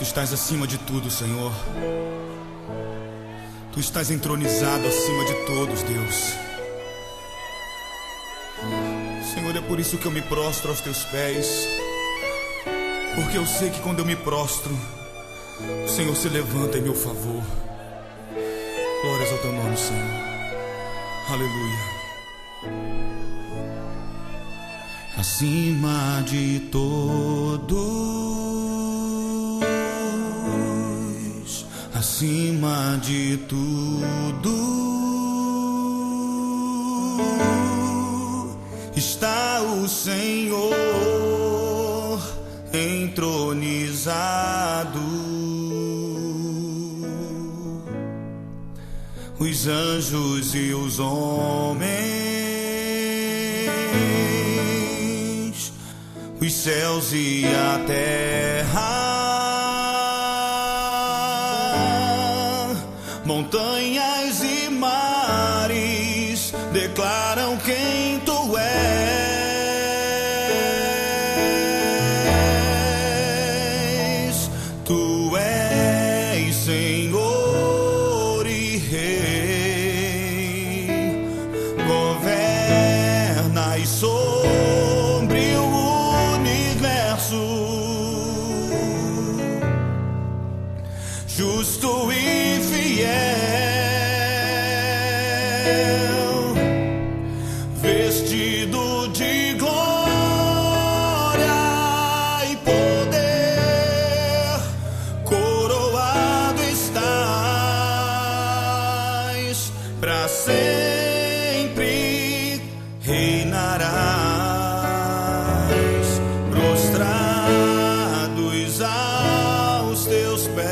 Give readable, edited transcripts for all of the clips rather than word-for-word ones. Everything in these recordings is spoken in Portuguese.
Tu estás acima de tudo, Senhor. Tu estás entronizado acima de todos, Deus. Senhor, é por isso que eu me prostro aos teus pés, porque eu sei que quando eu me prostro, o Senhor se levanta em meu favor. Glórias ao teu nome, Senhor. Aleluia. Acima de todos, acima de tudo, está o Senhor entronizado. Os anjos e os homens, os céus e a terra, montanhas e mares declaram quem tu és. Tu és Senhor e Rei, governas sobre o universo, justo e fiel, vestido de glória e poder, coroado estás, para sempre reinarás, prostrados aos teus pés,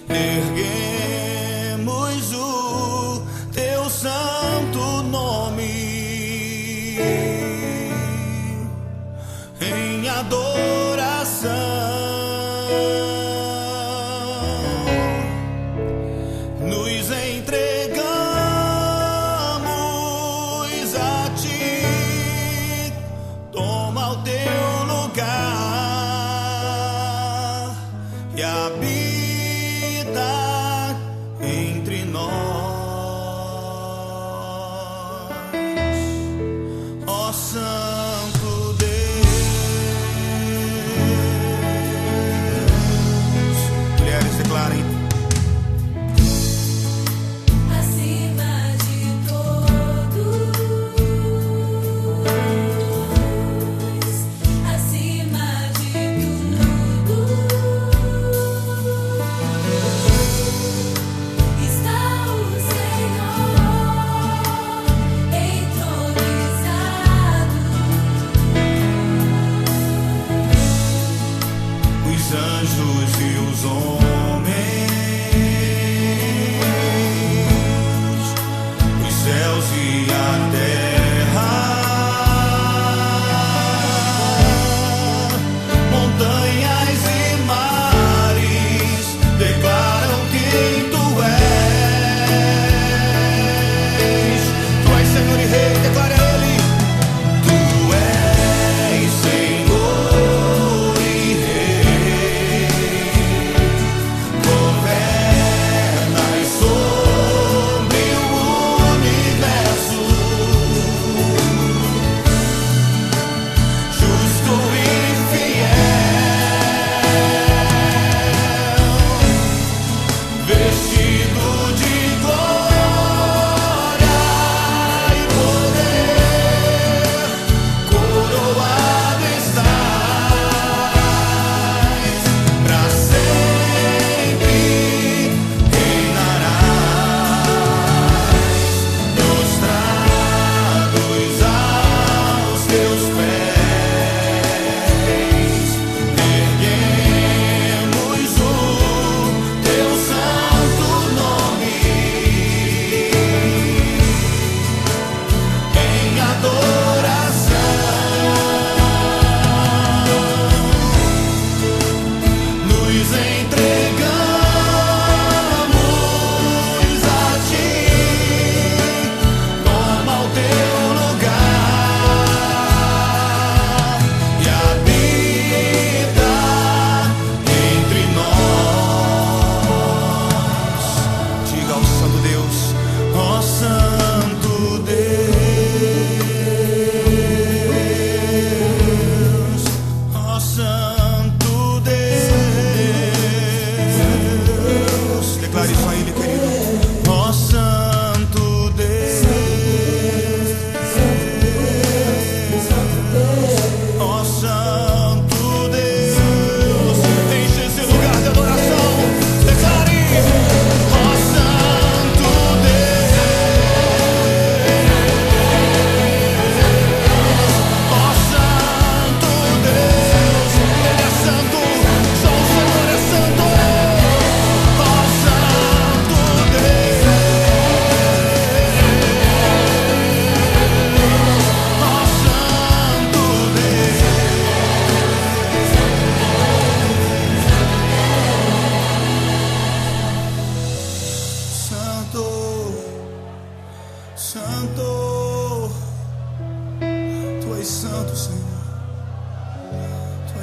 erguemos o teu santo nome em adoração. Nos entregamos a ti, toma o teu lugar e habita entre nós, ó Santo Deus.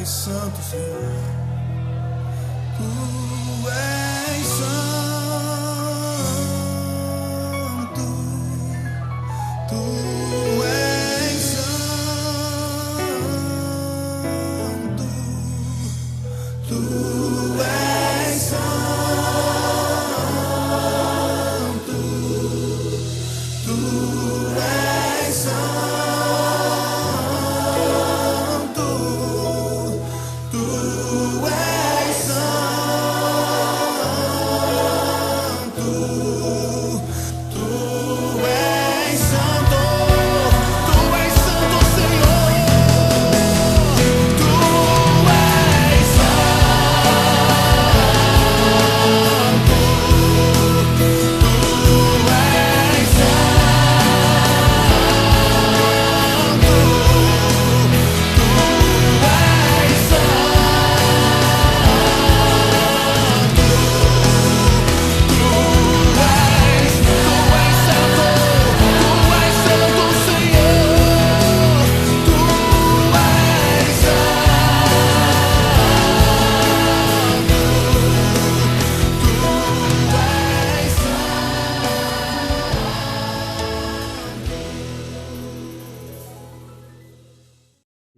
és santo, Senhor. Tu és santo. Tu és santo. Tu és santo. Tu és santo. Tu és santo. Tu és santo. Tu és santo, Senhor. Tu és santo. Tu és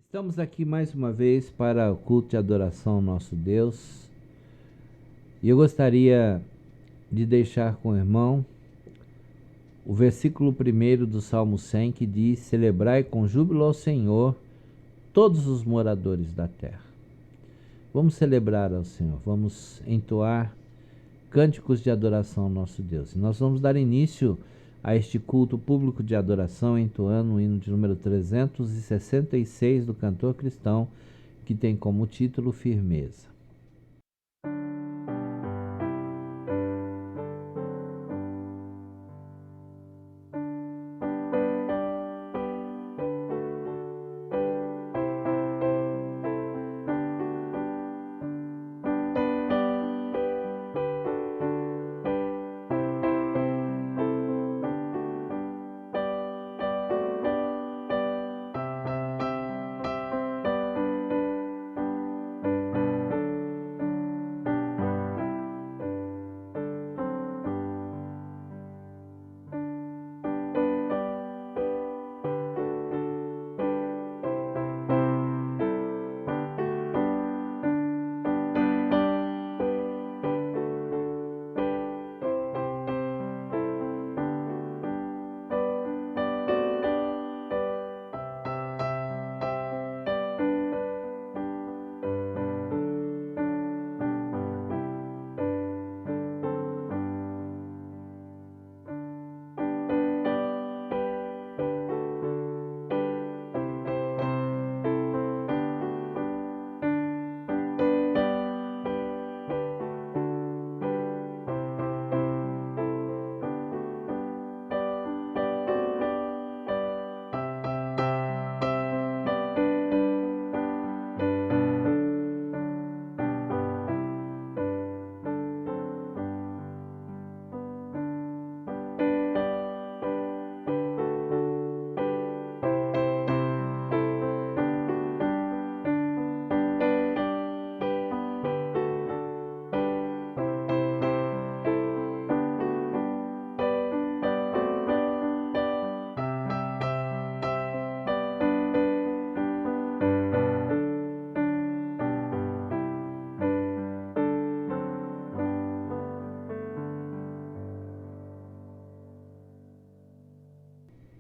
Estamos aqui mais uma vez para o culto de adoração ao nosso Deus. E eu gostaria de deixar com o irmão o versículo 1 do Salmo 100, que diz: celebrai com júbilo ao Senhor todos os moradores da terra. Vamos celebrar ao Senhor, vamos entoar cânticos de adoração ao nosso Deus. E nós vamos dar início a este culto público de adoração entoando o hino de número 366 do cantor cristão, que tem como título Firmeza.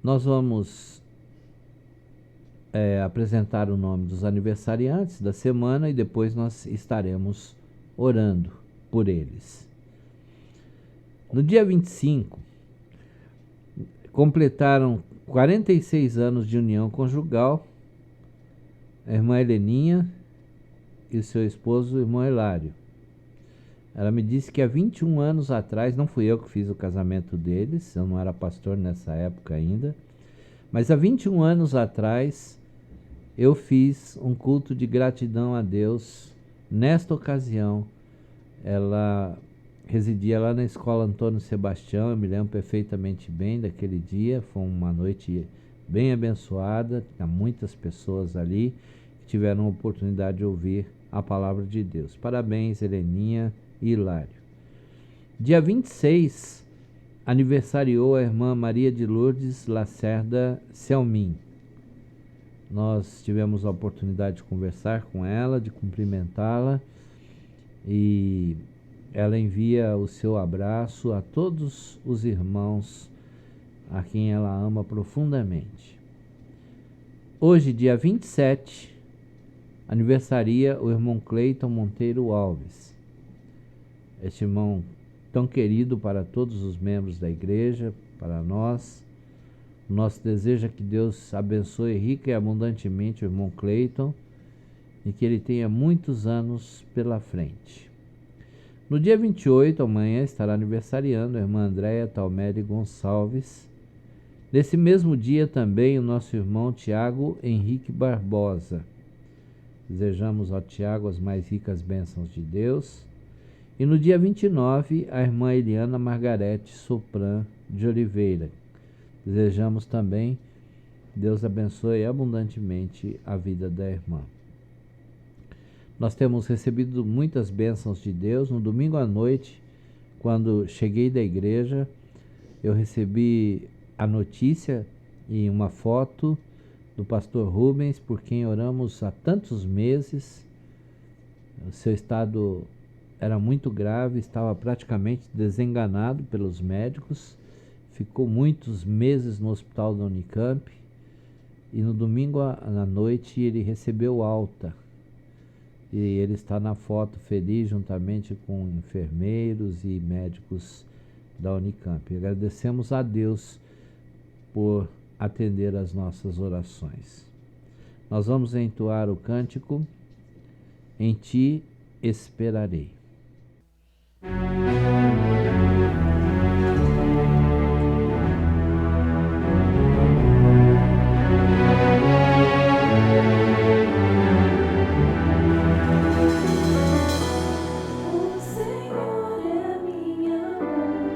Nós vamos apresentar o nome dos aniversariantes da semana e depois nós estaremos orando por eles. No dia 25, completaram 46 anos de união conjugal a irmã Heleninha e o seu esposo, o irmão Hilário. Ela me disse que há 21 anos atrás, não fui eu que fiz o casamento deles, eu não era pastor nessa época ainda, mas há 21 anos atrás eu fiz um culto de gratidão a Deus. Nesta ocasião, ela residia lá na escola Antônio Sebastião, eu me lembro perfeitamente bem daquele dia, foi uma noite bem abençoada, tinha muitas pessoas ali, que tiveram a oportunidade de ouvir a palavra de Deus. Parabéns, Heleninha e Hilário. Dia 26, aniversariou a irmã Maria de Lourdes Lacerda Selmin. Nós tivemos a oportunidade de conversar com ela, de cumprimentá-la, e ela envia o seu abraço a todos os irmãos a quem ela ama profundamente. Hoje, dia 27, aniversaria o irmão Cleiton Monteiro Alves. Este irmão tão querido para todos os membros da igreja, para nós. Nosso desejo é que Deus abençoe rica e abundantemente o irmão Cleiton e que ele tenha muitos anos pela frente. No dia 28, amanhã, estará aniversariando a irmã Andréia Talmere Gonçalves. Nesse mesmo dia também o nosso irmão Tiago Henrique Barbosa. Desejamos ao Tiago as mais ricas bênçãos de Deus. E no dia 29, a irmã Eliana Margarete Sopran de Oliveira. Desejamos também, Deus abençoe abundantemente a vida da irmã. Nós temos recebido muitas bênçãos de Deus. No domingo à noite, quando cheguei da igreja, eu recebi a notícia e uma foto do pastor Rubens, por quem oramos há tantos meses. O seu estado era muito grave, estava praticamente desenganado pelos médicos, ficou muitos meses no hospital da Unicamp e no domingo à noite ele recebeu alta. E ele está na foto feliz juntamente com enfermeiros e médicos da Unicamp. E agradecemos a Deus por atender as nossas orações. Nós vamos entoar o cântico Em Ti Esperarei. Força na minha vida.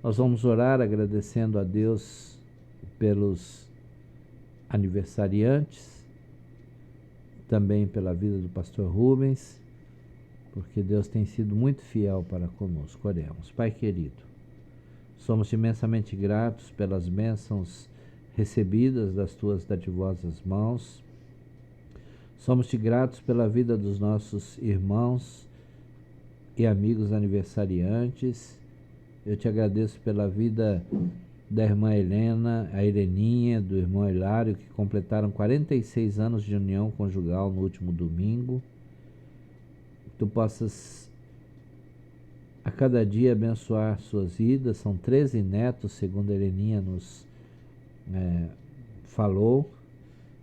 Nós vamos orar agradecendo a Deus pelos aniversariantes, também pela vida do pastor Rubens, porque Deus tem sido muito fiel para conosco. Oremos. Pai querido, somos imensamente gratos pelas bênçãos recebidas das tuas dadivosas mãos. Somos-te gratos pela vida dos nossos irmãos e amigos aniversariantes. Eu te agradeço pela vida da irmã Helena, a Heleninha, do irmão Hilário, que completaram 46 anos de união conjugal no último domingo. Tu possas a cada dia abençoar suas vidas. São 13 netos, segundo a Heleninha nos falou,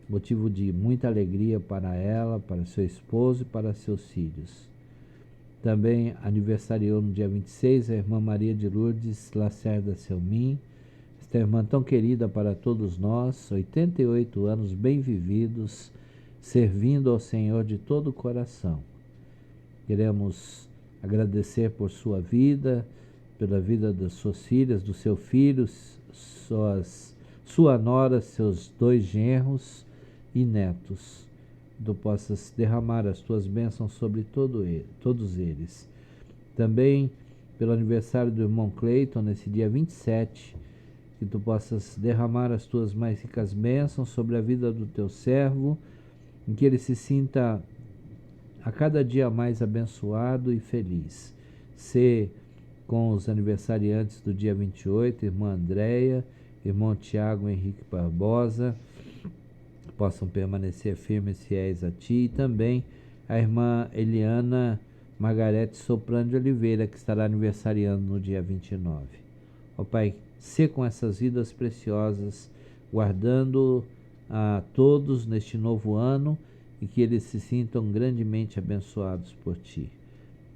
motivo de muita alegria para ela, para seu esposo e para seus filhos. Também aniversariou no dia 26 a irmã Maria de Lourdes Lacerda Selmin, esta irmã tão querida para todos nós, 88 anos bem vividos, servindo ao Senhor de todo o coração. Queremos agradecer por sua vida, pela vida das suas filhas, dos seus filhos, sua nora, seus 2 genros e netos. Tu possas derramar as tuas bênçãos sobre todos eles. Também pelo aniversário do irmão Cleiton, nesse dia 27, que tu possas derramar as tuas mais ricas bênçãos sobre a vida do teu servo, em que ele se sinta a cada dia mais abençoado e feliz. Se com os aniversariantes do dia 28, irmã Andréia, irmão Tiago Henrique Barbosa, possam permanecer firmes e fiéis a ti, e também a irmã Eliana Margarete Soprano de Oliveira, que estará aniversariando no dia 29. Ó Pai, sê com essas vidas preciosas, guardando a todos neste novo ano, e que eles se sintam grandemente abençoados por ti.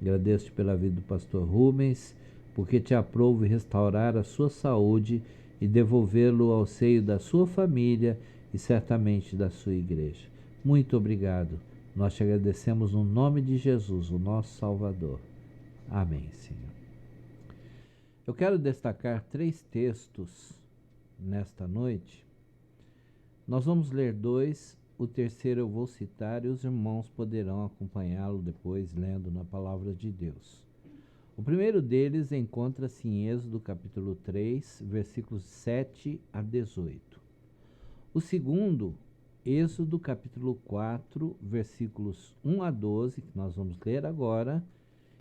Agradeço-te pela vida do pastor Rubens, porque te aprouve restaurar a sua saúde e devolvê-lo ao seio da sua família e certamente da sua igreja. Muito obrigado. Nós te agradecemos no nome de Jesus, o nosso Salvador. Amém, Senhor. Eu quero destacar 3 textos nesta noite. Nós vamos ler 2, o terceiro eu vou citar e os irmãos poderão acompanhá-lo depois lendo na palavra de Deus. O primeiro deles encontra-se em Êxodo capítulo 3, versículos 7 a 18. O segundo, Êxodo capítulo 4, versículos 1 a 12, que nós vamos ler agora.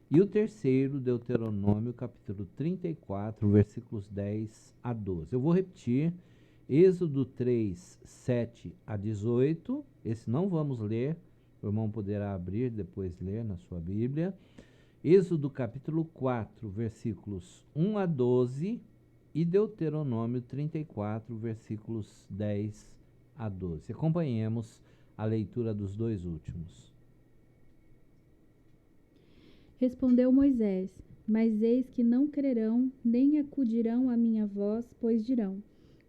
E o terceiro, Deuteronômio capítulo 34, versículos 10 a 12. Eu vou repetir, Êxodo 3, 7 a 18. Esse não vamos ler, o irmão poderá abrir, depois ler na sua Bíblia. Êxodo capítulo 4, versículos 1 a 12 e Deuteronômio 34, versículos 10 a 12. Acompanhemos a leitura dos 2 últimos. Respondeu Moisés: Mas eis que não crerão, nem acudirão à minha voz, pois dirão: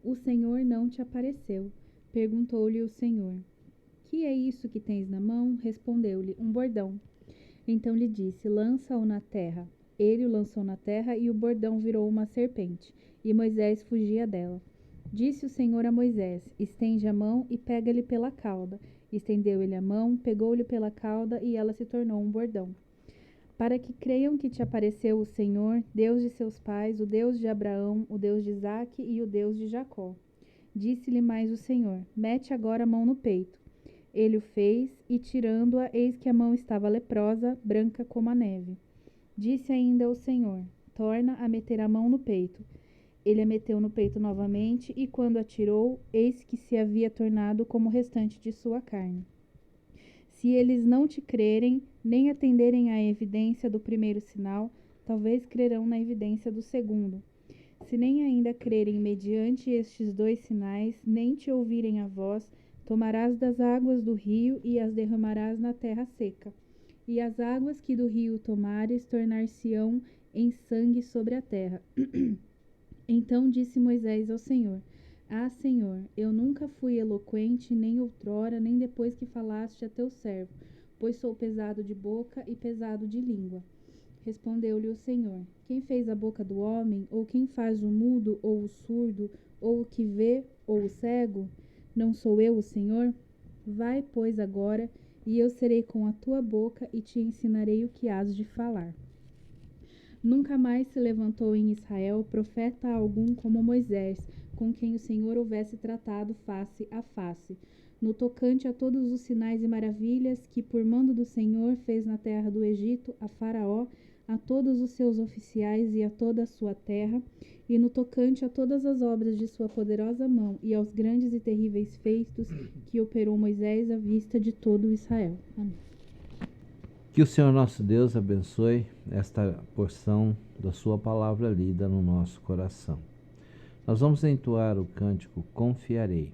O Senhor não te apareceu. Perguntou-lhe o Senhor: Que é isso que tens na mão? Respondeu-lhe: Um bordão. Então lhe disse: Lança-o na terra. Ele o lançou na terra e o bordão virou uma serpente, e Moisés fugia dela. Disse o Senhor a Moisés: Estende a mão e pega-lhe pela cauda. Estendeu ele a mão, pegou-lhe pela cauda e ela se tornou um bordão. Para que creiam que te apareceu o Senhor, Deus de seus pais, o Deus de Abraão, o Deus de Isaque e o Deus de Jacó. Disse-lhe mais o Senhor: Mete agora a mão no peito. Ele o fez, e tirando-a, eis que a mão estava leprosa, branca como a neve. Disse ainda o Senhor: Torna a meter a mão no peito. Ele a meteu no peito novamente, e quando a tirou, eis que se havia tornado como o restante de sua carne. Se eles não te crerem, nem atenderem à evidência do primeiro sinal, talvez crerão na evidência do segundo. Se nem ainda crerem mediante estes 2 sinais, nem te ouvirem a voz, tomarás das águas do rio e as derramarás na terra seca. E as águas que do rio tomares tornar-se-ão em sangue sobre a terra. Então disse Moisés ao Senhor: Ah, Senhor, eu nunca fui eloquente, nem outrora, nem depois que falaste a teu servo, pois sou pesado de boca e pesado de língua. Respondeu-lhe o Senhor: Quem fez a boca do homem? Ou quem faz o mudo, ou o surdo, ou o que vê, ou o cego? Não sou eu o Senhor? Vai, pois, agora, e eu serei com a tua boca e te ensinarei o que hás de falar. Nunca mais se levantou em Israel profeta algum como Moisés, com quem o Senhor houvesse tratado face a face, no tocante a todos os sinais e maravilhas que, por mando do Senhor, fez na terra do Egito a Faraó, a todos os seus oficiais e a toda a sua terra, e no tocante a todas as obras de sua poderosa mão e aos grandes e terríveis feitos que operou Moisés à vista de todo Israel. Amém. Que o Senhor nosso Deus abençoe esta porção da sua palavra lida no nosso coração. Nós vamos entoar o cântico Confiarei.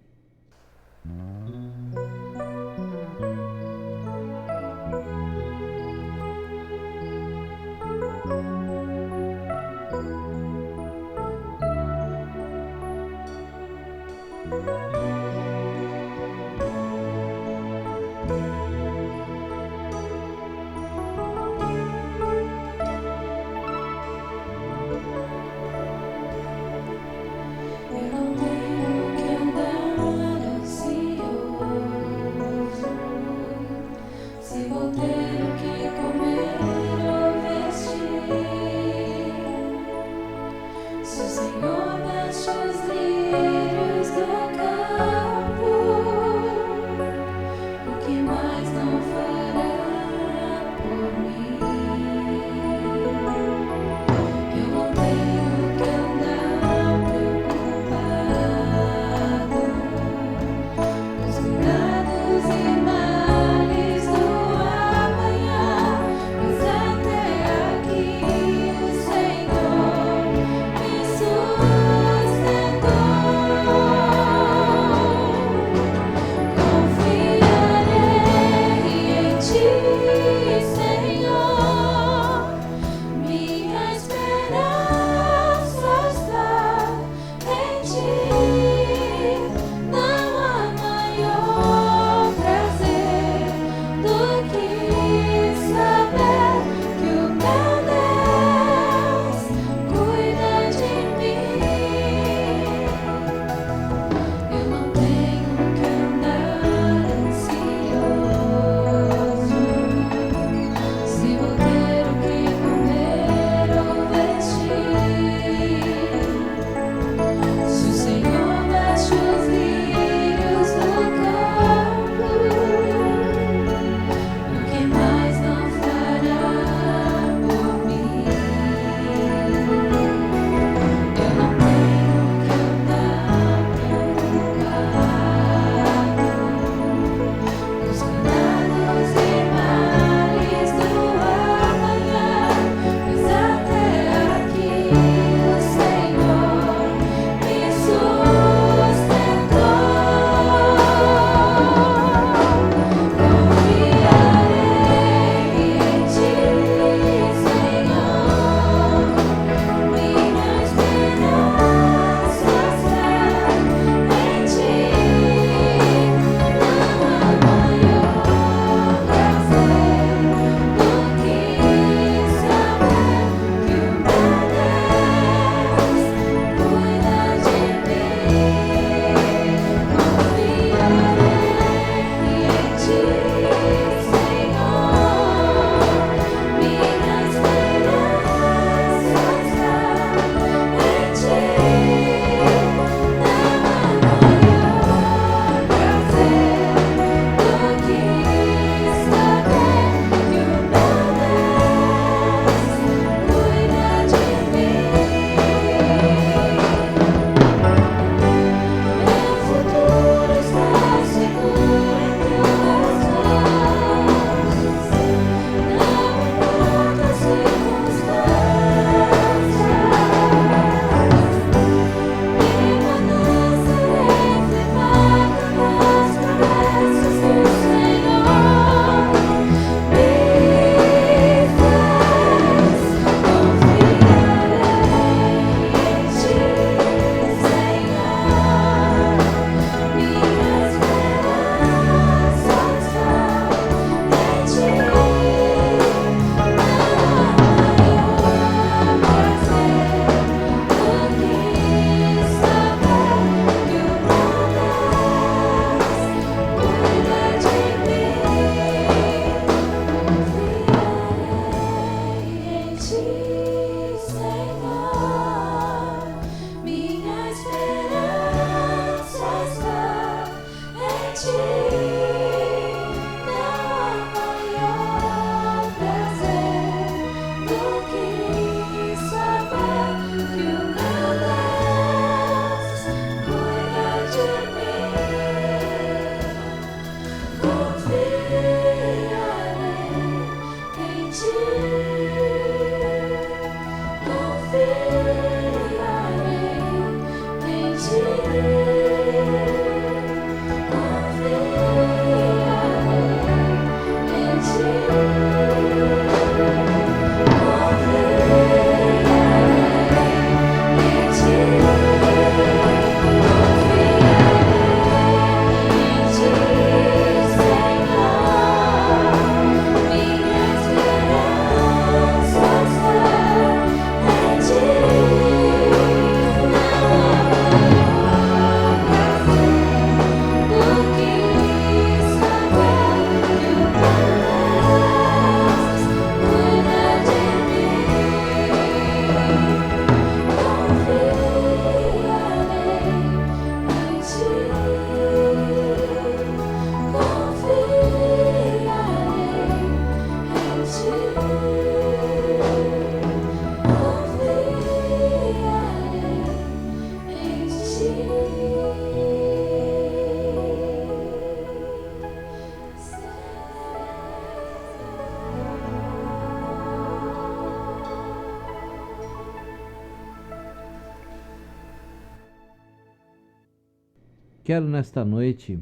Quero nesta noite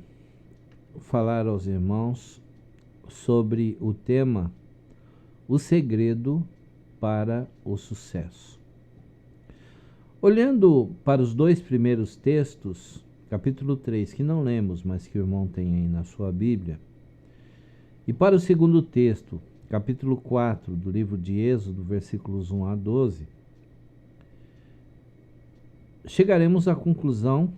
falar aos irmãos sobre o tema O segredo para o sucesso. Olhando para os dois primeiros textos, capítulo 3, que não lemos, mas que o irmão tem aí na sua Bíblia, e para o segundo texto, capítulo 4 do livro de Êxodo, versículos 1 a 12, chegaremos à conclusão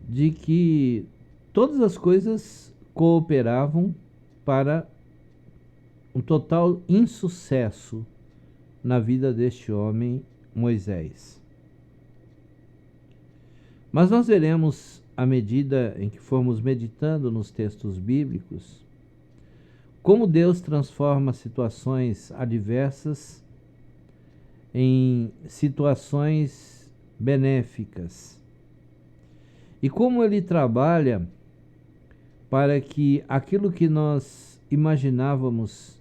de que todas as coisas cooperavam para um total insucesso na vida deste homem, Moisés. Mas nós veremos, à medida em que formos meditando nos textos bíblicos, como Deus transforma situações adversas em situações benéficas. E como Ele trabalha para que aquilo que nós imaginávamos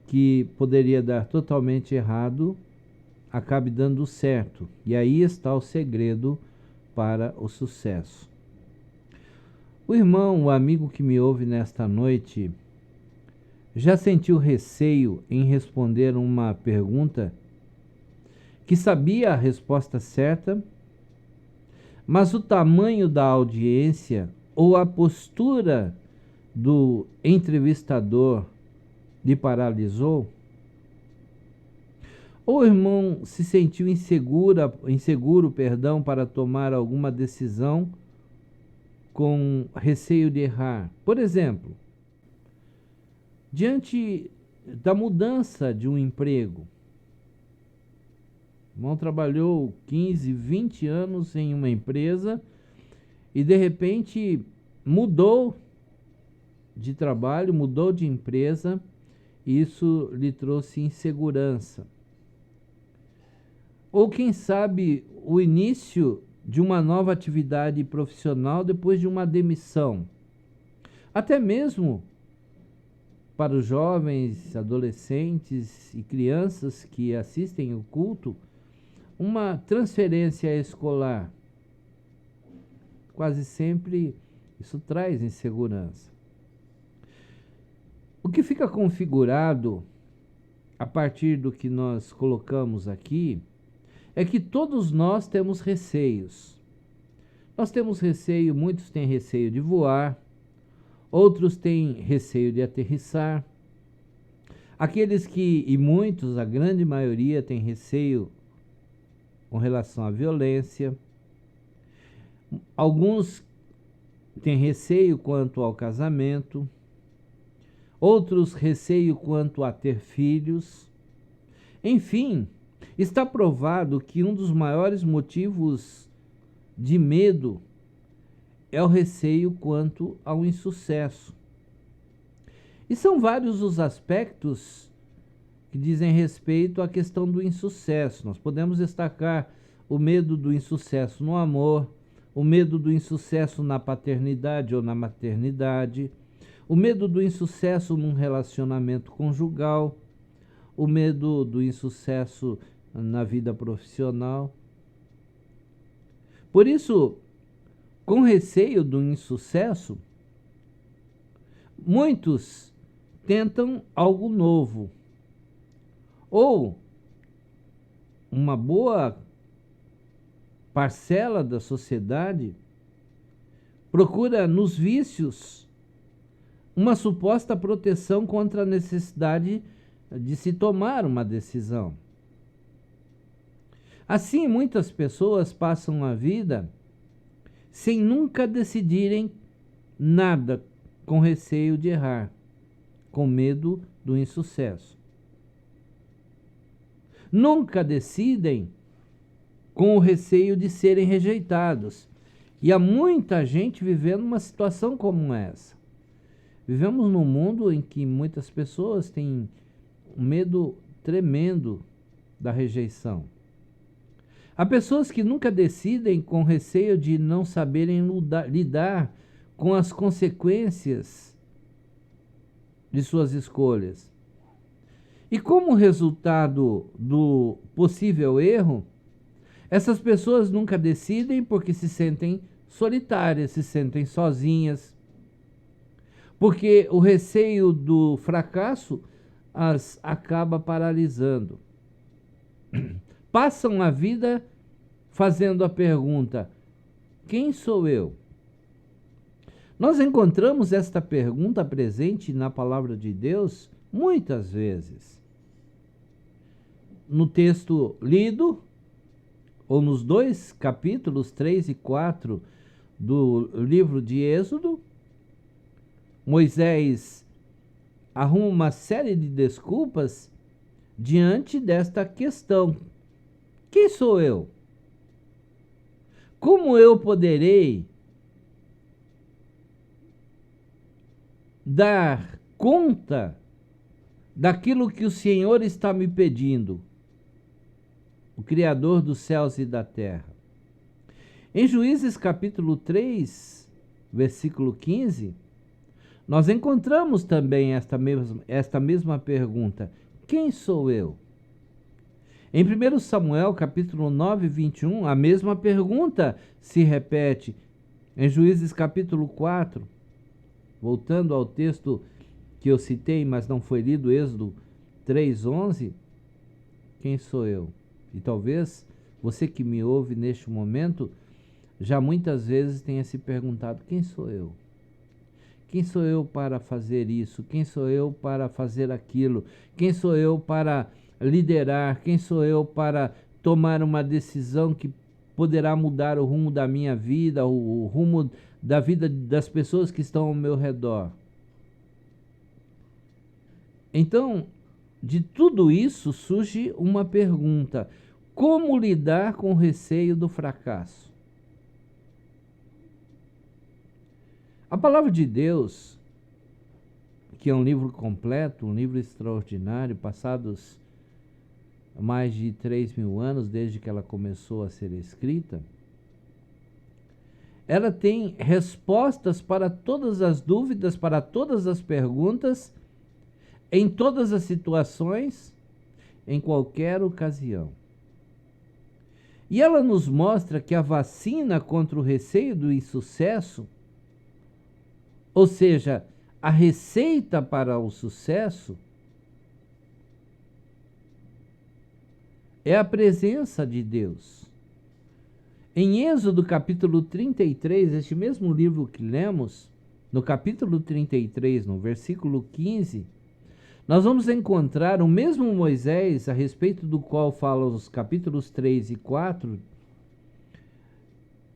que poderia dar totalmente errado, acabe dando certo. E aí está o segredo para o sucesso. O irmão, o amigo que me ouve nesta noite, já sentiu receio em responder uma pergunta que sabia a resposta certa, mas o tamanho da audiência ou a postura do entrevistador lhe paralisou? Ou o irmão se sentiu inseguro, para tomar alguma decisão com receio de errar? Por exemplo, diante da mudança de um emprego, o irmão trabalhou 15, 20 anos em uma empresa e de repente mudou de trabalho, mudou de empresa, e isso lhe trouxe insegurança. Ou quem sabe o início de uma nova atividade profissional depois de uma demissão. Até mesmo para os jovens, adolescentes e crianças que assistem o culto, uma transferência escolar. Quase sempre isso traz insegurança. O que fica configurado a partir do que nós colocamos aqui é que todos nós temos receios. Nós temos receio, muitos têm receio de voar, outros têm receio de aterrissar. Aqueles que, e muitos, a grande maioria, têm receio com relação à violência. Alguns têm receio quanto ao casamento, outros receio quanto a ter filhos. Enfim, está provado que um dos maiores motivos de medo é o receio quanto ao insucesso. E são vários os aspectos que dizem respeito à questão do insucesso. Nós podemos destacar o medo do insucesso no amor, o medo do insucesso na paternidade ou na maternidade, o medo do insucesso num relacionamento conjugal, o medo do insucesso na vida profissional. Por isso, com receio do insucesso, muitos tentam algo novo, ou uma boa parcela da sociedade procura nos vícios uma suposta proteção contra a necessidade de se tomar uma decisão. Assim, muitas pessoas passam a vida sem nunca decidirem nada, com receio de errar, com medo do insucesso. Nunca decidem com o receio de serem rejeitados. E há muita gente vivendo uma situação como essa. Vivemos num mundo em que muitas pessoas têm um medo tremendo da rejeição. Há pessoas que nunca decidem com receio de não saberem lidar com as consequências de suas escolhas. E como resultado do possível erro, essas pessoas nunca decidem porque se sentem solitárias, se sentem sozinhas, porque o receio do fracasso as acaba paralisando. Passam a vida fazendo a pergunta: quem sou eu? Nós encontramos esta pergunta presente na palavra de Deus muitas vezes. No texto lido, ou nos 2 capítulos 3 e 4 do livro de Êxodo, Moisés arruma uma série de desculpas diante desta questão: quem sou eu? Como eu poderei dar conta daquilo que o Senhor está me pedindo, o Criador dos céus e da terra? Em Juízes capítulo 3, versículo 15, nós encontramos também esta mesma pergunta: quem sou eu? Em 1 Samuel capítulo 9, 21, a mesma pergunta se repete. Em Juízes capítulo 4, voltando ao texto que eu citei, mas não foi lido, Êxodo 3:11, quem sou eu? E talvez você que me ouve neste momento já muitas vezes tenha se perguntado: quem sou eu? Quem sou eu para fazer isso? Quem sou eu para fazer aquilo? Quem sou eu para liderar? Quem sou eu para tomar uma decisão que poderá mudar o rumo da minha vida, o rumo da vida das pessoas que estão ao meu redor? Então, de tudo isso surge uma pergunta: como lidar com o receio do fracasso? A palavra de Deus, que é um livro completo, um livro extraordinário, passados mais de 3.000 anos desde que ela começou a ser escrita, ela tem respostas para todas as dúvidas, para todas as perguntas, em todas as situações, em qualquer ocasião. E ela nos mostra que a vacina contra o receio do insucesso, ou seja, a receita para o sucesso, é a presença de Deus. Em Êxodo capítulo 33, este mesmo livro que lemos, no capítulo 33, no versículo 15, nós vamos encontrar o mesmo Moisés, a respeito do qual fala os capítulos 3 e 4,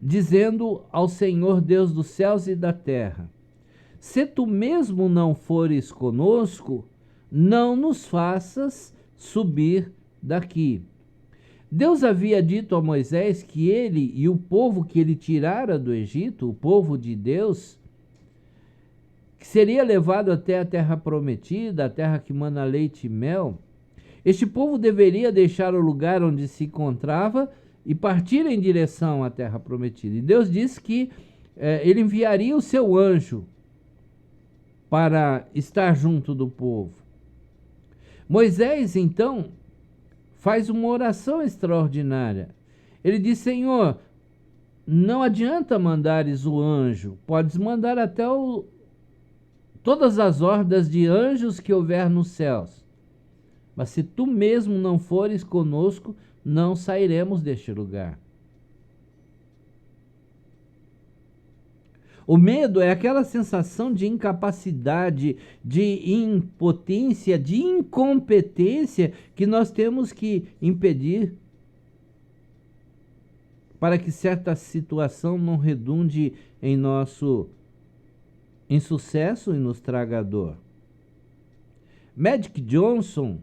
dizendo ao Senhor Deus dos céus e da terra: se tu mesmo não fores conosco, não nos faças subir daqui. Deus havia dito a Moisés que ele e o povo que ele tirara do Egito, o povo de Deus, que seria levado até a terra prometida, a terra que mana leite e mel. Este povo deveria deixar o lugar onde se encontrava e partir em direção à terra prometida. E Deus disse que ele enviaria o seu anjo para estar junto do povo. Moisés, então, faz uma oração extraordinária. Ele diz: Senhor, não adianta mandares o anjo, podes mandar até todas as hordas de anjos que houver nos céus. Mas se tu mesmo não fores conosco, não sairemos deste lugar. O medo é aquela sensação de incapacidade, de impotência, de incompetência que nós temos que impedir para que certa situação não redunde em nosso insucesso e nos traga dor. Magic Johnson,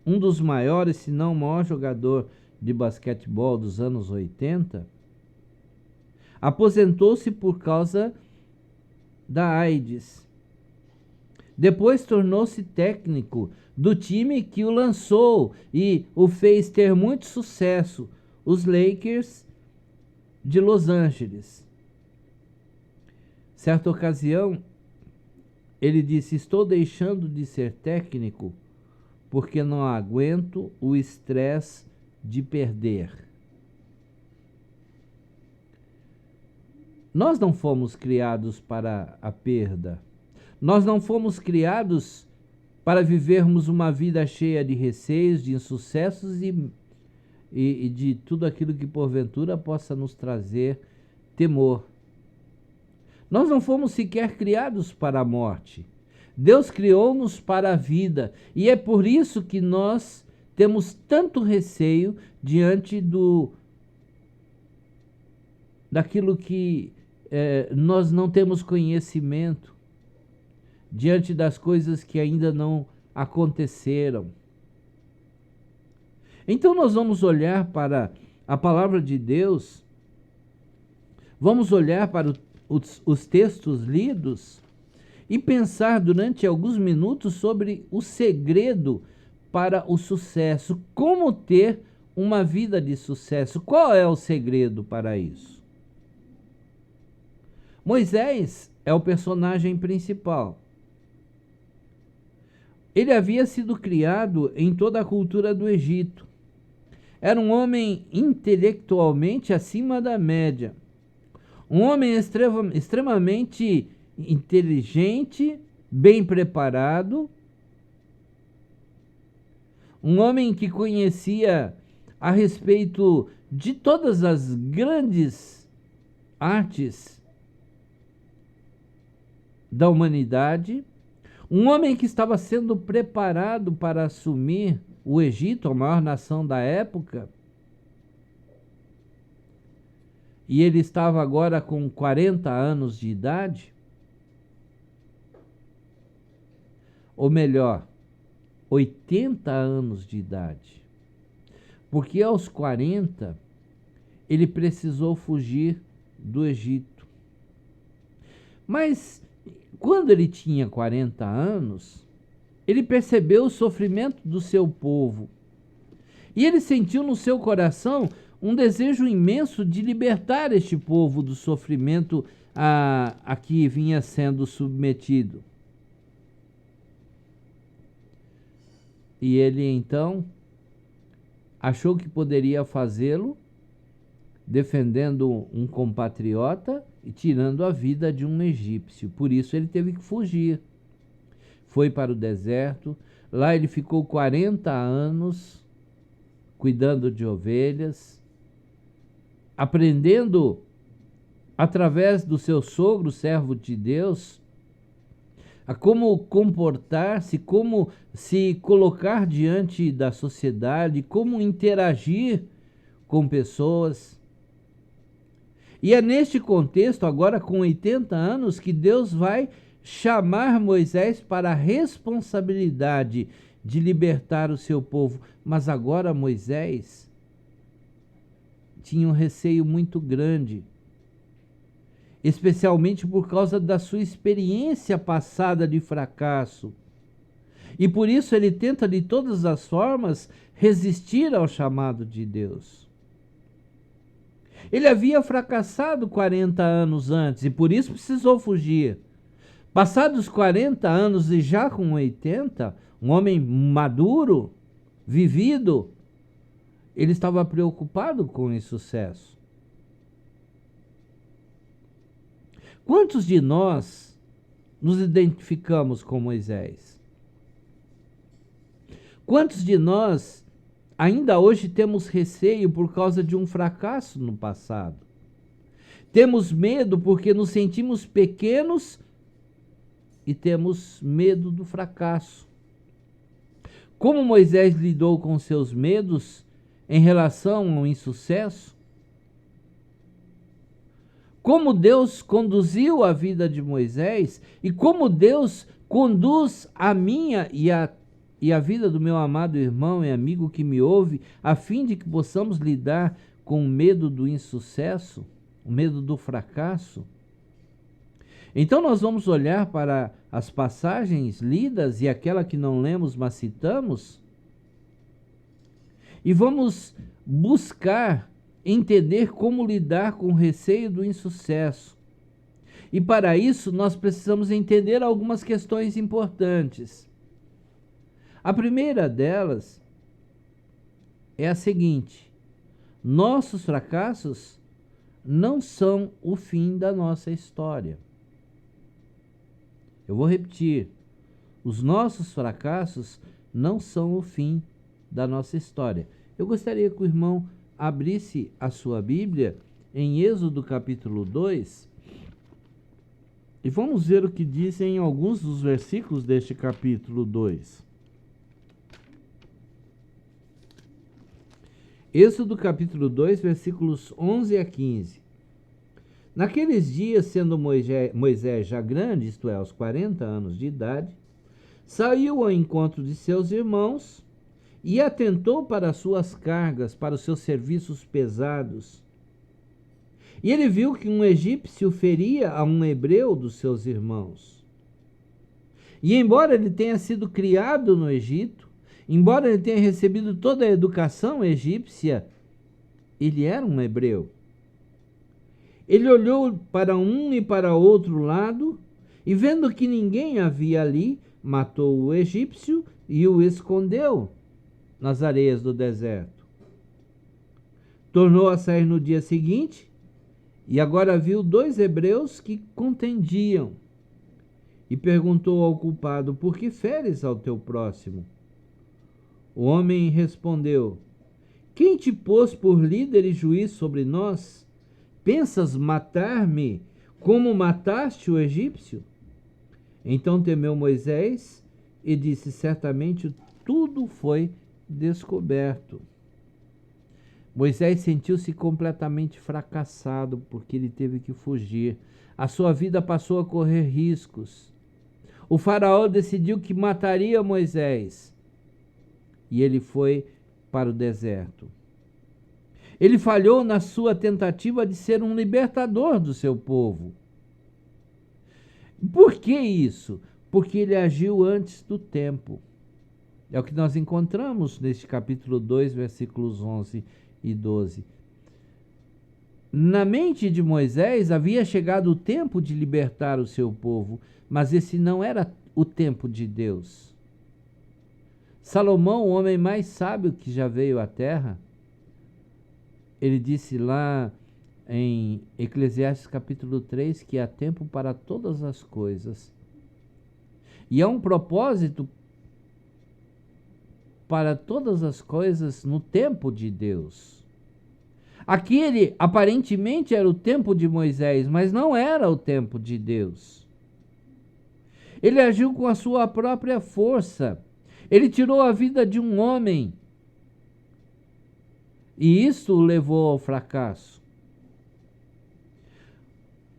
um dos maiores, se não o maior jogador de basquetebol dos anos 80, aposentou-se por causa da AIDS. Depois tornou-se técnico do time que o lançou e o fez ter muito sucesso, os Lakers de Los Angeles. Certa ocasião, ele disse: estou deixando de ser técnico porque não aguento o estresse de perder. Nós não fomos criados para a perda. Nós não fomos criados para vivermos uma vida cheia de receios, de insucessos e de tudo aquilo que porventura possa nos trazer temor. Nós não fomos sequer criados para a morte. Deus criou-nos para a vida e é por isso que nós temos tanto receio diante daquilo que nós não temos conhecimento, diante das coisas que ainda não aconteceram. Então nós vamos olhar para a palavra de Deus, vamos olhar para os textos lidos e pensar durante alguns minutos sobre o segredo para o sucesso, como ter uma vida de sucesso. Qual é o segredo para isso? Moisés é o personagem principal. Ele havia sido criado em toda a cultura do Egito. Era um homem intelectualmente acima da média. Um homem extremamente inteligente, bem preparado. Um homem que conhecia a respeito de todas as grandes artes da humanidade, um homem que estava sendo preparado para assumir o Egito, a maior nação da época, e ele estava agora com 40 anos de idade, ou melhor, 80 anos de idade, porque aos 40 ele precisou fugir do Egito. Mas quando ele tinha 40 anos, ele percebeu o sofrimento do seu povo. E ele sentiu no seu coração um desejo imenso de libertar este povo do sofrimento a que vinha sendo submetido. E ele então achou que poderia fazê-lo defendendo um compatriota e tirando a vida de um egípcio. Por isso ele teve que fugir. Foi para o deserto. Lá ele ficou 40 anos cuidando de ovelhas, aprendendo através do seu sogro, servo de Deus, a como comportar-se, como se colocar diante da sociedade, como interagir com pessoas. E é neste contexto, agora com 80 anos, que Deus vai chamar Moisés para a responsabilidade de libertar o seu povo. Mas agora Moisés tinha um receio muito grande, especialmente por causa da sua experiência passada de fracasso. E por isso ele tenta de todas as formas resistir ao chamado de Deus. Ele havia fracassado 40 anos antes e por isso precisou fugir. Passados 40 anos e já com 80, um homem maduro, vivido, ele estava preocupado com o insucesso. Quantos de nós nos identificamos com Moisés? Quantos de nós ainda hoje temos receio por causa de um fracasso no passado? Temos medo porque nos sentimos pequenos e temos medo do fracasso. Como Moisés lidou com seus medos em relação ao insucesso? Como Deus conduziu a vida de Moisés e como Deus conduz a minha e a vida do meu amado irmão e amigo que me ouve, a fim de que possamos lidar com o medo do insucesso, o medo do fracasso. Então nós vamos olhar para as passagens lidas e aquela que não lemos, mas citamos, e vamos buscar entender como lidar com o receio do insucesso. E para isso nós precisamos entender algumas questões importantes. A primeira delas é a seguinte: nossos fracassos não são o fim da nossa história. Eu vou repetir. Os nossos fracassos não são o fim da nossa história. Eu gostaria que o irmão abrisse a sua Bíblia em Êxodo capítulo 2 e vamos ver o que dizem alguns dos versículos deste capítulo 2. Êxodo capítulo 2, versículos 11 a 15. Naqueles dias, sendo Moisés já grande, isto é, aos 40 anos de idade, saiu ao encontro de seus irmãos e atentou para as suas cargas, para os seus serviços pesados. E ele viu que um egípcio feria a um hebreu dos seus irmãos. E embora ele tenha sido criado no Egito, embora ele tenha recebido toda a educação egípcia, ele era um hebreu. Ele olhou para um e para outro lado, e vendo que ninguém havia ali, matou o egípcio e o escondeu nas areias do deserto. Tornou a sair no dia seguinte, e agora viu 2 hebreus que contendiam, e perguntou ao culpado: por que feres ao teu próximo? O homem respondeu: quem te pôs por líder e juiz sobre nós? Pensas matar-me como mataste o egípcio? Então temeu Moisés e disse: certamente tudo foi descoberto. Moisés sentiu-se completamente fracassado porque ele teve que fugir. A sua vida passou a correr riscos. O faraó decidiu que mataria Moisés e ele foi para o deserto. Ele falhou na sua tentativa de ser um libertador do seu povo. Por que isso? Porque ele agiu antes do tempo. É o que nós encontramos neste capítulo 2, versículos 11 e 12. Na mente de Moisés havia chegado o tempo de libertar o seu povo, mas esse não era o tempo de Deus. Salomão, o homem mais sábio que já veio à terra, ele disse lá em Eclesiastes capítulo 3 que há tempo para todas as coisas. E há um propósito para todas as coisas no tempo de Deus. Aquele aparentemente era o tempo de Moisés, mas não era o tempo de Deus. Ele agiu com a sua própria força. Ele tirou a vida de um homem. E isso o levou ao fracasso.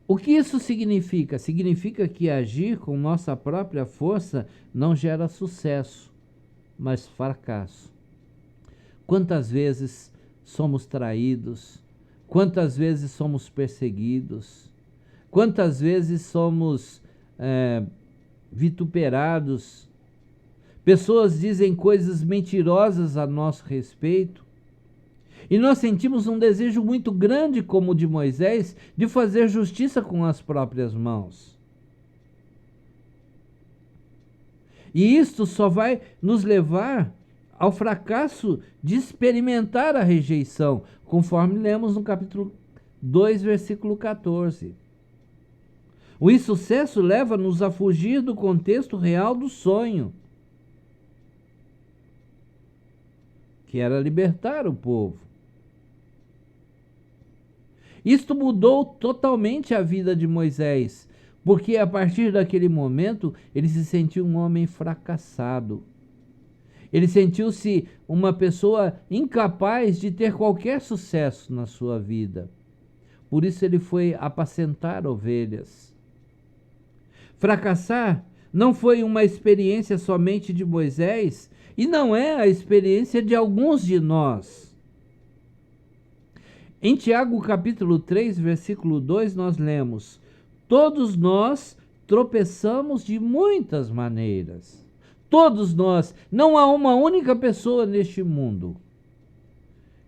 O que isso significa? Significa que agir com nossa própria força não gera sucesso, mas fracasso. Quantas vezes somos traídos? Quantas vezes somos perseguidos? Quantas vezes somos vituperados? Pessoas dizem coisas mentirosas a nosso respeito. E nós sentimos um desejo muito grande, como o de Moisés, de fazer justiça com as próprias mãos. E isto só vai nos levar ao fracasso de experimentar a rejeição, conforme lemos no capítulo 2, versículo 14. O insucesso leva-nos a fugir do contexto real do sonho, que era libertar o povo. Isto mudou totalmente a vida de Moisés, porque a partir daquele momento ele se sentiu um homem fracassado. Ele sentiu-se uma pessoa incapaz de ter qualquer sucesso na sua vida. Por isso ele foi apacentar ovelhas. Fracassar não foi uma experiência somente de Moisés e não é a experiência de alguns de nós. Em Tiago capítulo 3, versículo 2, nós lemos: todos nós tropeçamos de muitas maneiras. Todos nós, não há uma única pessoa neste mundo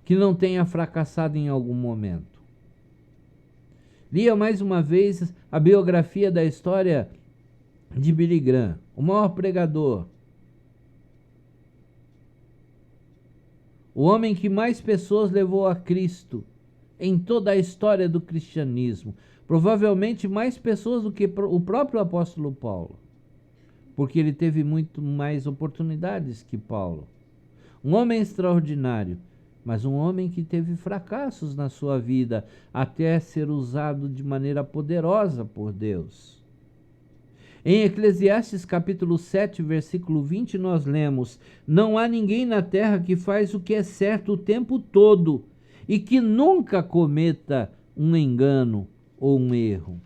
que não tenha fracassado em algum momento. Lia mais uma vez a biografia da história de Billy Graham, o maior pregador. O homem que mais pessoas levou a Cristo em toda a história do cristianismo. Provavelmente mais pessoas do que o próprio apóstolo Paulo, porque ele teve muito mais oportunidades que Paulo. Um homem extraordinário, mas um homem que teve fracassos na sua vida até ser usado de maneira poderosa por Deus. Em Eclesiastes capítulo 7, versículo 20, nós lemos: não há ninguém na terra que faz o que é certo o tempo todo e que nunca cometa um engano ou um erro.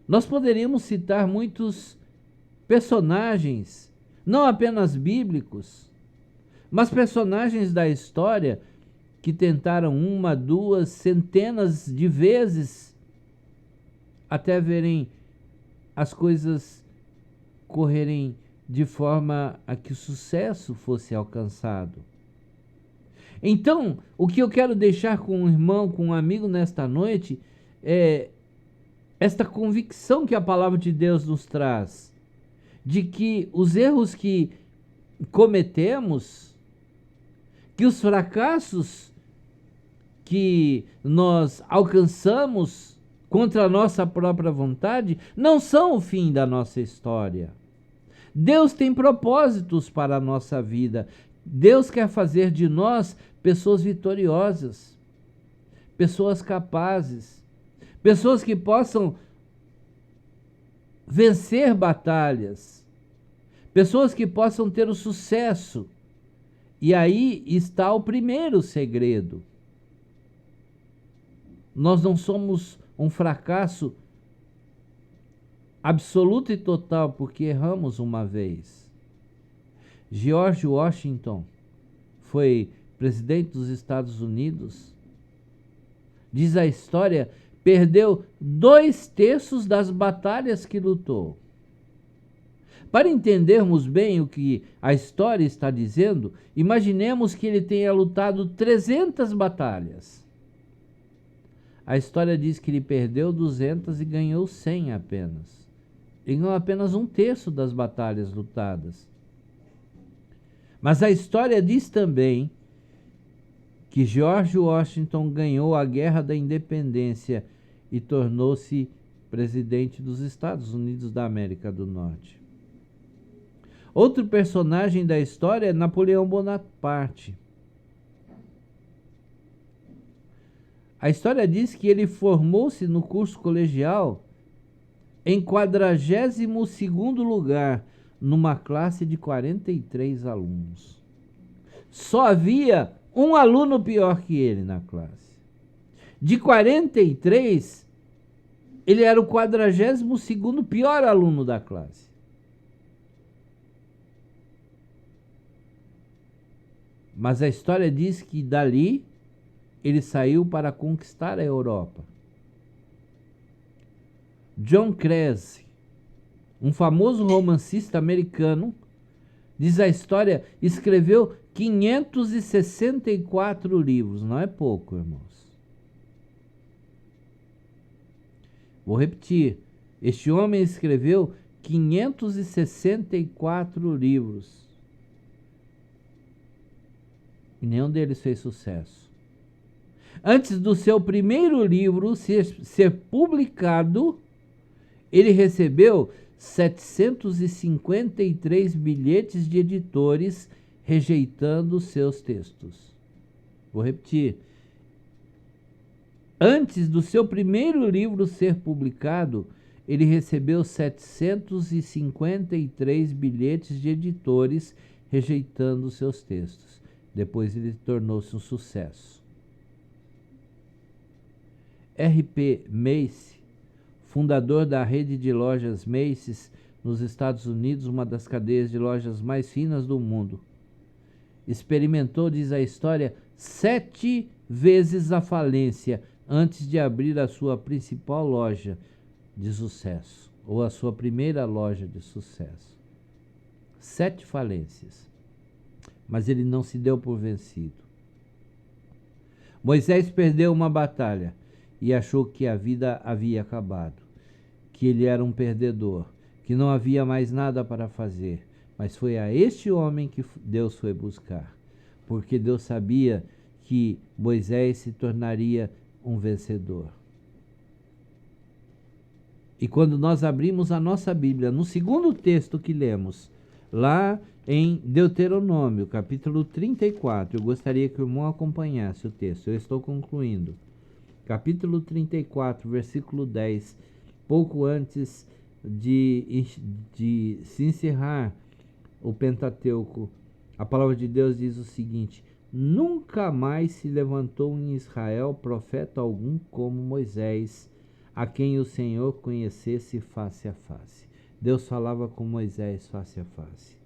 Nós poderíamos citar muitos personagens, não apenas bíblicos, mas personagens da história que tentaram uma, duas, centenas de vezes até verem as coisas correrem de forma a que o sucesso fosse alcançado. Então, o que eu quero deixar com um irmão, com um amigo nesta noite, é esta convicção que a palavra de Deus nos traz, de que os erros que cometemos, que os fracassos que nós alcançamos contra a nossa própria vontade, não são o fim da nossa história. Deus tem propósitos para a nossa vida. Deus quer fazer de nós pessoas vitoriosas, pessoas capazes, pessoas que possam vencer batalhas, pessoas que possam ter o sucesso. E aí está o primeiro segredo. Nós não somos um fracasso absoluto e total porque erramos uma vez. George Washington foi presidente dos Estados Unidos. Diz a história, perdeu 2/3 das batalhas que lutou. Para entendermos bem o que a história está dizendo, imaginemos que ele tenha lutado 300 batalhas. A história diz que ele perdeu 200 e ganhou 100 apenas. Ele ganhou apenas 1/3 das batalhas lutadas. Mas a história diz também que George Washington ganhou a Guerra da Independência e tornou-se presidente dos Estados Unidos da América do Norte. Outro personagem da história é Napoleão Bonaparte. A história diz que ele formou-se no curso colegial em 42º lugar, numa classe de 43 alunos. Só havia um aluno pior que ele na classe. De 43, ele era o 42º pior aluno da classe. Mas a história diz que dali ele saiu para conquistar a Europa. John Cresce, um famoso romancista americano, diz a história, escreveu 564 livros. Não é pouco, irmãos. Vou repetir. Este homem escreveu 564 livros. E nenhum deles fez sucesso. Antes do seu primeiro livro ser publicado, ele recebeu 753 bilhetes de editores rejeitando seus textos. Vou repetir. Antes do seu primeiro livro ser publicado, ele recebeu 753 bilhetes de editores rejeitando seus textos. Depois ele tornou-se um sucesso. R.P. Macy, fundador da rede de lojas Macy's nos Estados Unidos, uma das cadeias de lojas mais finas do mundo, experimentou, diz a história, 7 vezes a falência antes de abrir a sua principal loja de sucesso, ou a sua primeira loja de sucesso. 7 falências. Mas ele não se deu por vencido. Moisés perdeu uma batalha e achou que a vida havia acabado, que ele era um perdedor, que não havia mais nada para fazer. Mas foi a este homem que Deus foi buscar, porque Deus sabia que Moisés se tornaria um vencedor. E quando nós abrimos a nossa Bíblia, no segundo texto que lemos, lá em Deuteronômio, capítulo 34, eu gostaria que o irmão acompanhasse o texto, eu estou concluindo. Capítulo 34, versículo 10, pouco antes de se encerrar o Pentateuco, a palavra de Deus diz o seguinte: nunca mais se levantou em Israel profeta algum como Moisés, a quem o Senhor conhecesse face a face. Deus falava com Moisés face a face.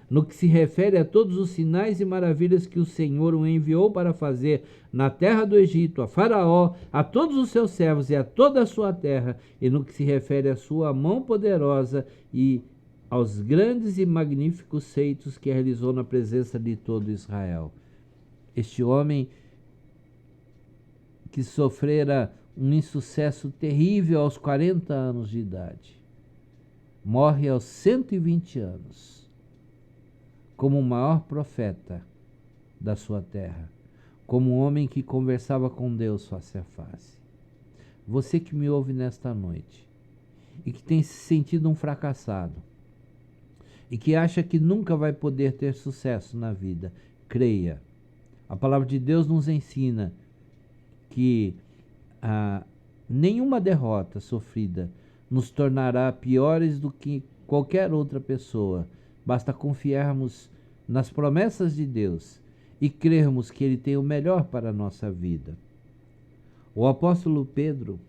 No que se refere a todos os sinais e maravilhas que o Senhor o enviou para fazer na terra do Egito, a Faraó, a todos os seus servos e a toda a sua terra, e no que se refere à sua mão poderosa e aos grandes e magníficos feitos que realizou na presença de todo Israel. Este homem que sofrera um insucesso terrível aos 40 anos de idade, morre aos 120 anos, como o maior profeta da sua terra, como um homem que conversava com Deus face a face. Você que me ouve nesta noite e que tem se sentido um fracassado e que acha que nunca vai poder ter sucesso na vida, creia. A palavra de Deus nos ensina que nenhuma derrota sofrida nos tornará piores do que qualquer outra pessoa. Basta confiarmos nas promessas de Deus e crermos que Ele tem o melhor para a nossa vida. O apóstolo Pedro,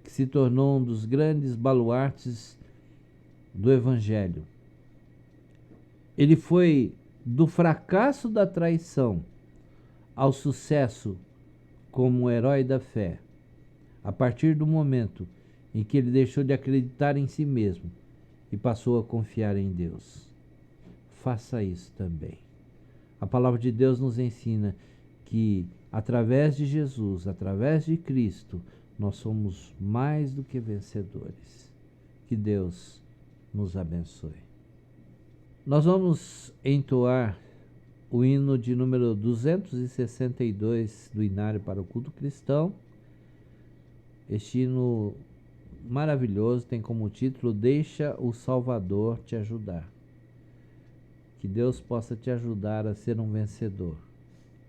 que se tornou um dos grandes baluartes do Evangelho, ele foi do fracasso da traição ao sucesso como herói da fé, a partir do momento em que ele deixou de acreditar em si mesmo e passou a confiar em Deus. Faça isso também. A palavra de Deus nos ensina que através de Jesus, através de Cristo, nós somos mais do que vencedores. Que Deus nos abençoe. Nós vamos entoar o hino de número 262 do Inário para o Culto Cristão. Este hino maravilhoso tem como título Deixa o Salvador te ajudar. Que Deus possa te ajudar a ser um vencedor,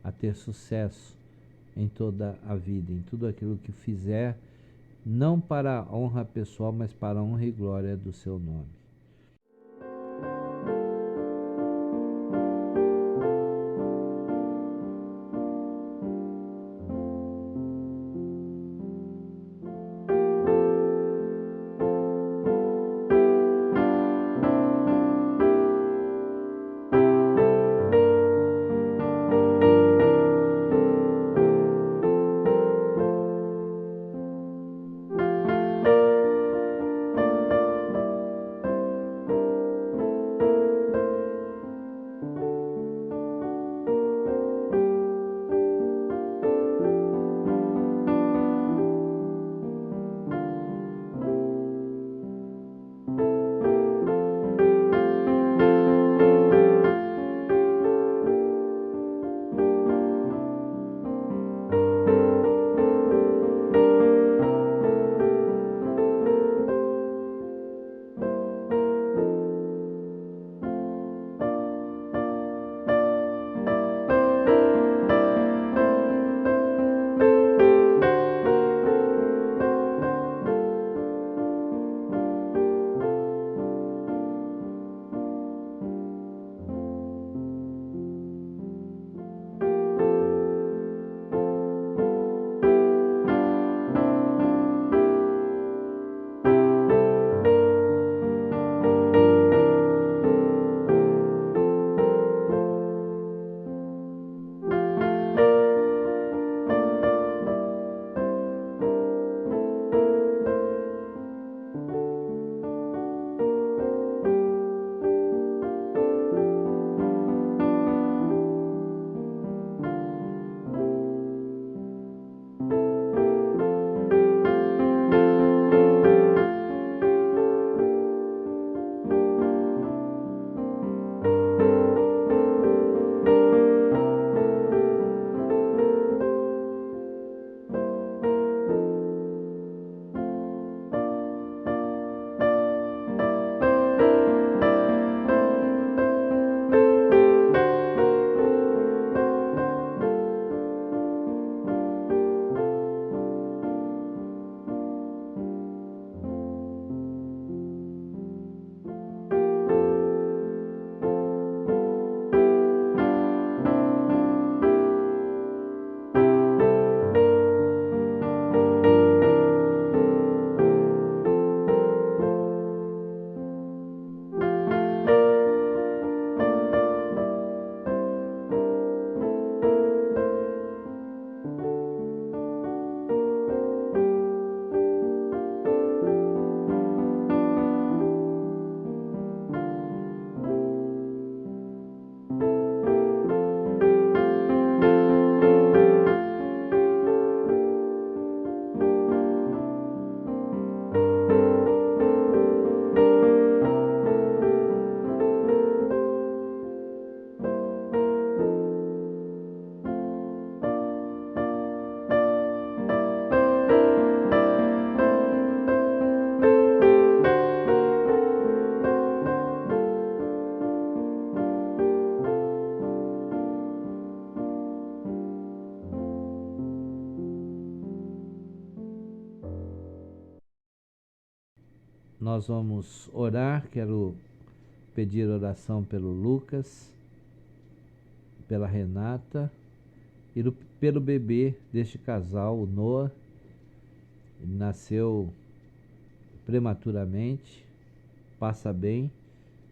a ter sucesso em toda a vida, em tudo aquilo que fizer, não para a honra pessoal, mas para a honra e glória do seu nome. nós vamos orar. Quero pedir oração pelo Lucas, pela Renata e pelo bebê deste casal, o Noah. Ele nasceu prematuramente, passa bem,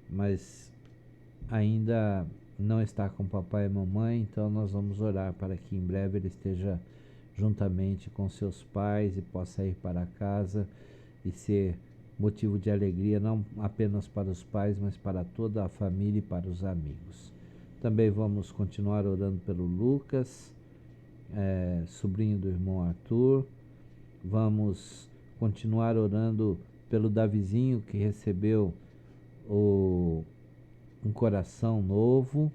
mas ainda não está com papai e mamãe, então nós vamos orar para que em breve ele esteja juntamente com seus pais e possa ir para casa e ser motivo de alegria não apenas para os pais, mas para toda a família e para os amigos. Também vamos continuar orando pelo Lucas, sobrinho do irmão Arthur. Vamos continuar orando pelo Davizinho, que recebeu um coração novo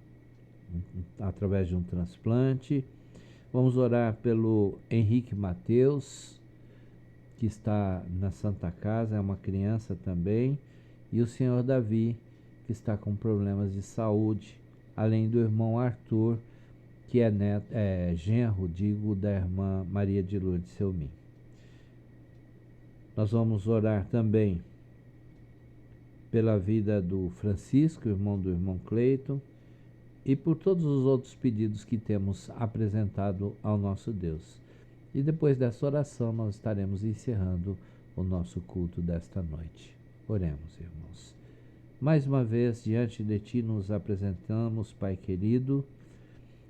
através de um transplante. Vamos orar pelo Henrique Mateus, que está na Santa Casa, é uma criança também, e o senhor Davi, que está com problemas de saúde, além do irmão Arthur, que é genro, da irmã Maria de Lourdes Selmin. Nós vamos orar também pela vida do Francisco, irmão do irmão Cleiton, e por todos os outros pedidos que temos apresentado ao nosso Deus. E depois dessa oração nós estaremos encerrando o nosso culto desta noite. Oremos, irmãos. Mais uma vez, diante de Ti nos apresentamos, Pai querido.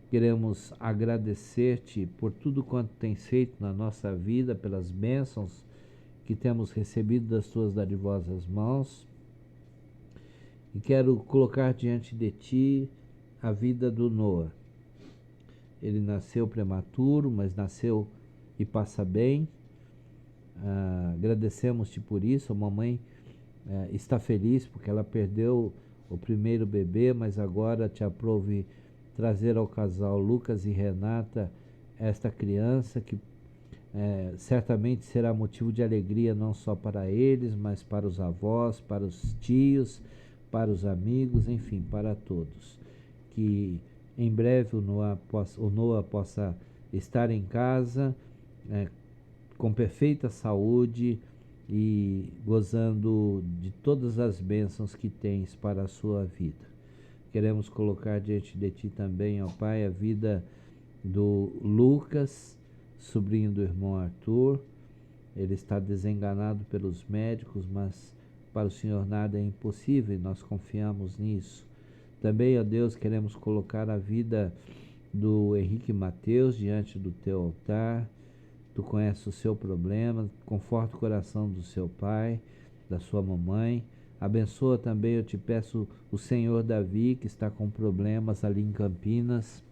Queremos agradecer-te por tudo quanto tens feito na nossa vida, pelas bênçãos que temos recebido das Tuas dadivosas mãos. E quero colocar diante de Ti a vida do Noah. Ele nasceu prematuro, mas nasceu e passa bem. Agradecemos-te por isso. A mamãe está feliz porque ela perdeu o primeiro bebê, mas agora te aprove trazer ao casal Lucas e Renata esta criança que certamente será motivo de alegria não só para eles, mas para os avós, para os tios, para os amigos, enfim, para todos. Que em breve o Noah possa estar em casa com perfeita saúde e gozando de todas as bênçãos que tens para a sua vida. Queremos colocar diante de Ti também, ó Pai, a vida do Lucas, sobrinho do irmão Arthur. Ele está desenganado pelos médicos, mas para o Senhor nada é impossível e nós confiamos nisso. Também, ó Deus, queremos colocar a vida do Henrique Mateus diante do Teu altar. Tu conheces o seu problema, conforta o coração do seu pai, da sua mamãe. Abençoa também, eu te peço, o senhor Davi, que está com problemas ali em Campinas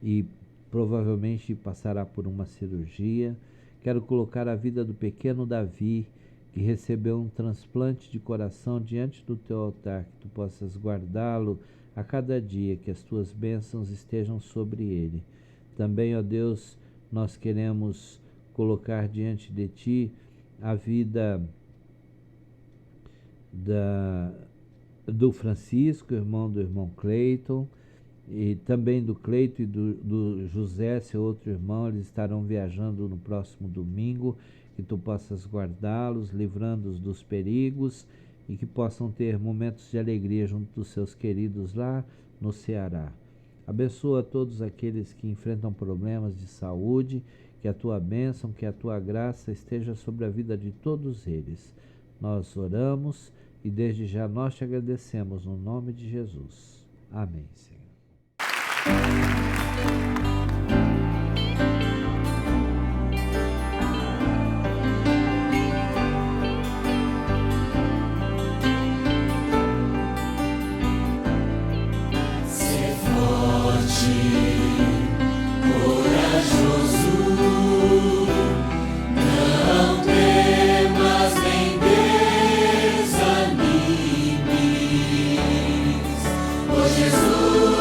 e provavelmente passará por uma cirurgia. Quero colocar a vida do pequeno Davi, que recebeu um transplante de coração diante do teu altar, que tu possas guardá-lo a cada dia, que as tuas bênçãos estejam sobre ele. Também, ó Deus, nós queremos colocar diante de Ti a vida do Francisco, irmão do irmão Cleiton, e também do Cleiton e do José, seu outro irmão. Eles estarão viajando no próximo domingo, que Tu possas guardá-los, livrando-os dos perigos e que possam ter momentos de alegria junto dos seus queridos lá no Ceará. Abençoa todos aqueles que enfrentam problemas de saúde, que a Tua bênção, que a Tua graça esteja sobre a vida de todos eles. Nós oramos e desde já nós Te agradecemos no nome de Jesus. Amém, Senhor. Não temas nem desanimes, pois Jesus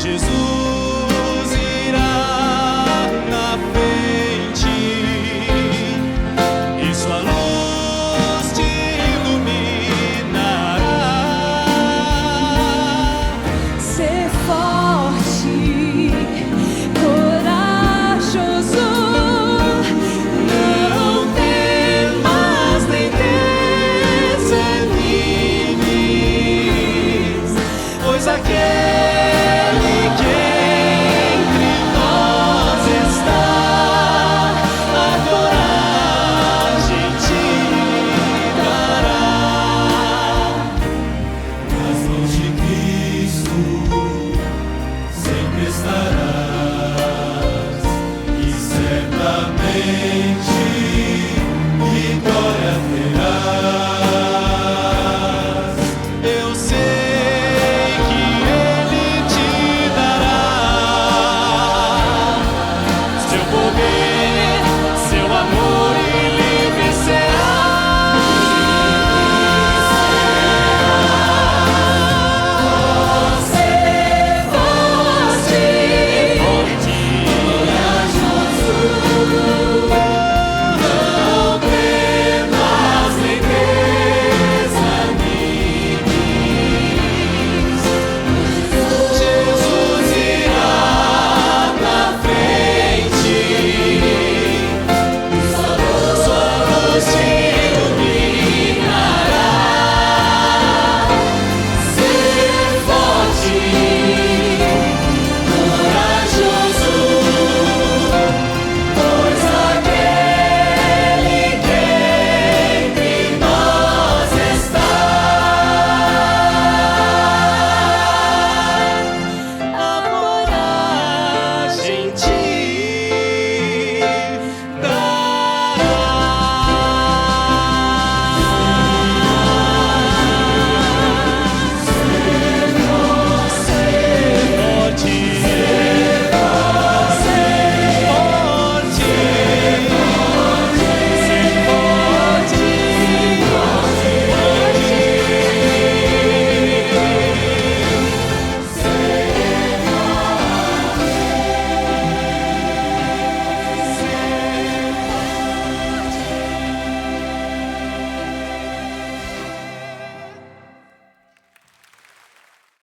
Jesus irá na frente e sua luz te iluminará. Ser forte, corajoso, Não temas nem desanimes, pois aquele